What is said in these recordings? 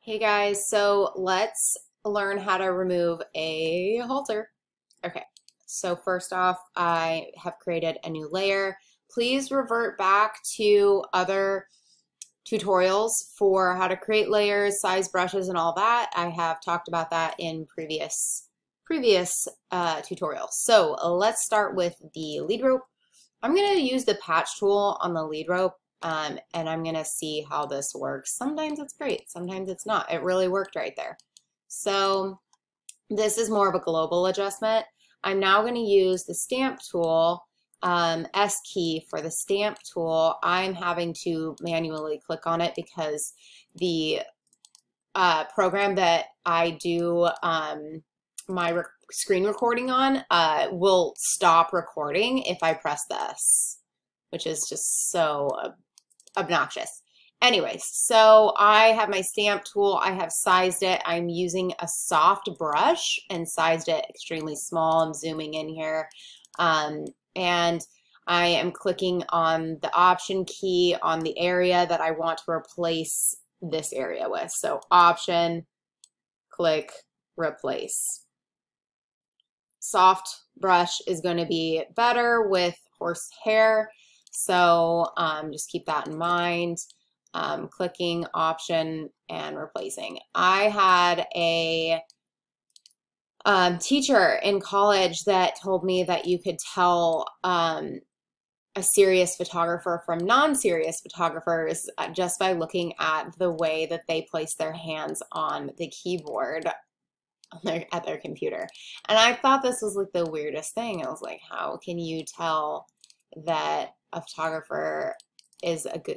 Hey guys, so let's learn how to remove a halter. Okay, so first off, I have created a new layer. Please revert back to other tutorials for how to create layers, size brushes, and all that. I have talked about that in previous tutorials. So let's start with the lead rope. I'm going to use the patch tool on the lead rope. And I'm going to see how this works. Sometimes it's great, sometimes it's not. It really worked right there. So this is more of a global adjustment. I'm now going to use the stamp tool, S key for the stamp tool. I'm having to manually click on it because the program that I do my screen recording on will stop recording if I press this, which is just so obnoxious. Anyways, so I have my stamp tool. I have sized it. I'm using a soft brush and sized it extremely small. I'm zooming in here. And I am clicking on the Option key on the area that I want to replace this area with. So Option, click, replace. Soft brush is going to be better with horsehair. So just keep that in mind. Clicking Option and replacing. I had a teacher in college that told me that you could tell a serious photographer from non-serious photographers just by looking at the way that they place their hands on the keyboard at their computer. And I thought this was like the weirdest thing. I was like, how can you tell that a photographer is a good,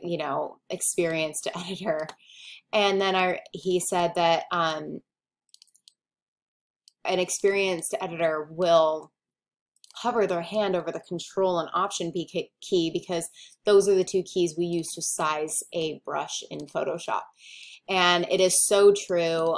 experienced editor? And then he said that an experienced editor will hover their hand over the Control and Option key because those are the two keys we use to size a brush in Photoshop. And it is so true.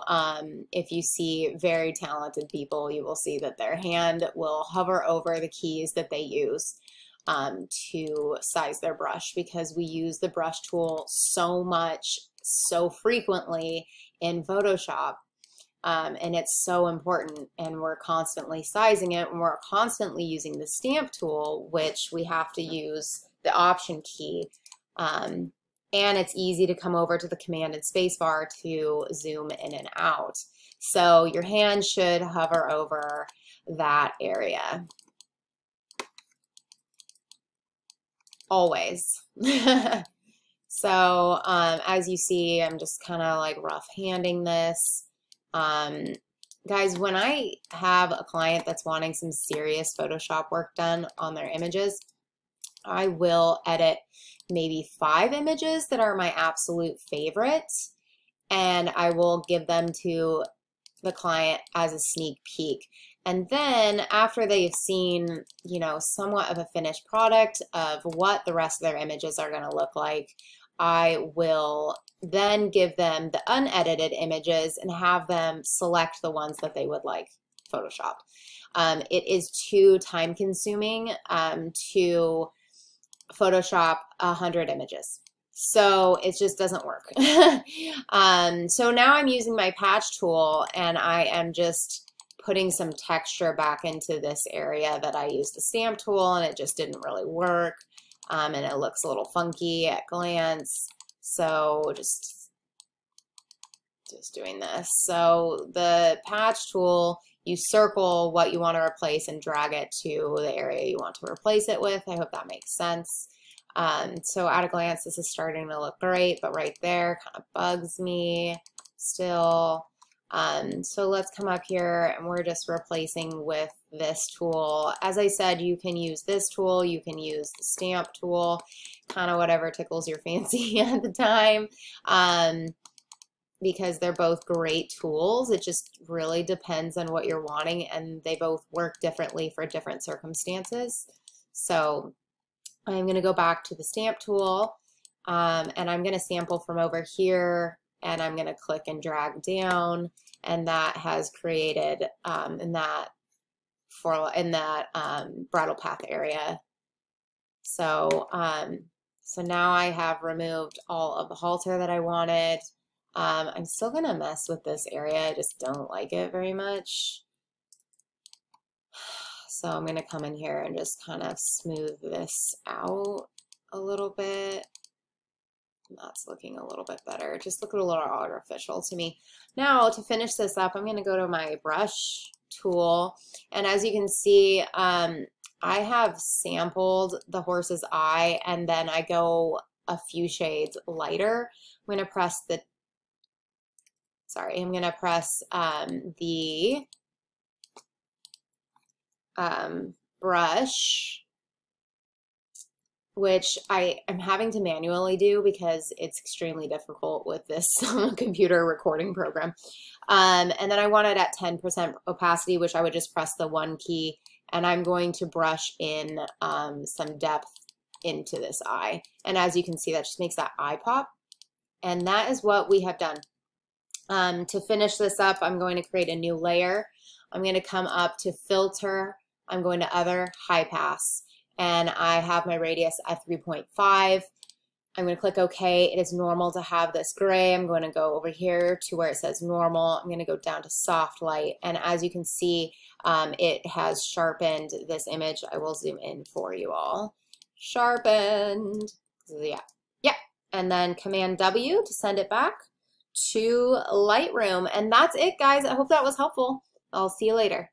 If you see very talented people, you will see that their hand will hover over the keys that they use to size their brush, because we use the brush tool so much, so frequently in Photoshop. And it's so important, and we're constantly sizing it, and we're constantly using the stamp tool, which we have to use the Option key. And it's easy to come over to the Command and Space bar to zoom in and out. So your hand should hover over that area. Always. So as you see, I'm just kind of like rough handing this. Guys, when I have a client that's wanting some serious Photoshop work done on their images, I will edit maybe 5 images that are my absolute favorites, and I will give them to the client as a sneak peek. And then after they've seen, somewhat of a finished product of what the rest of their images are going to look like, I will then give them the unedited images and have them select the ones that they would like Photoshopped. It is too time consuming to Photoshop 100 images. So it just doesn't work. So now I'm using my patch tool, and I am just putting some texture back into this area that I used the stamp tool, and it just didn't really work. And it looks a little funky at glance. So just doing this. So the patch tool, you circle what you want to replace and drag it to the area you want to replace it with. I hope that makes sense. So at a glance, this is starting to look great, but right there kind of bugs me still. So let's come up here, and we're just replacing with this tool. As I said, you can use this tool, you can use the stamp tool, kind of whatever tickles your fancy at the time, because they're both great tools. It just really depends on what you're wanting, and they both work differently for different circumstances. So I'm going to go back to the stamp tool, and I'm going to sample from over here, and I'm going to click and drag down, and that has created in that bridle path area. So so now I have removed all of the halter that I wanted. I'm still gonna mess with this area. I just don't like it very much. So I'm gonna come in here and just kind of smooth this out a little bit. That's looking a little bit better. Just look a little artificial to me. Now to finish this up, I'm gonna go to my brush tool. And as you can see, I have sampled the horse's eye and then I go a few shades lighter. I'm gonna press the, I'm gonna press the brush, which I am having to manually do because it's extremely difficult with this computer recording program. And then I want it at 10% opacity, which I would just press the 1 key, and I'm going to brush in some depth into this eye. And as you can see, that just makes that eye pop. And that is what we have done. To finish this up, I'm going to create a new layer. I'm going to come up to Filter. I'm going to Other, High Pass. And I have my radius at 3.5. I'm going to click OK. It is normal to have this gray. I'm going to go over here to where it says normal. I'm going to go down to soft light. And as you can see, it has sharpened this image. I will zoom in for you all. Sharpened. Yeah. Yeah. And then Command W to send it back to Lightroom. And that's it, guys. I hope that was helpful. I'll see you later.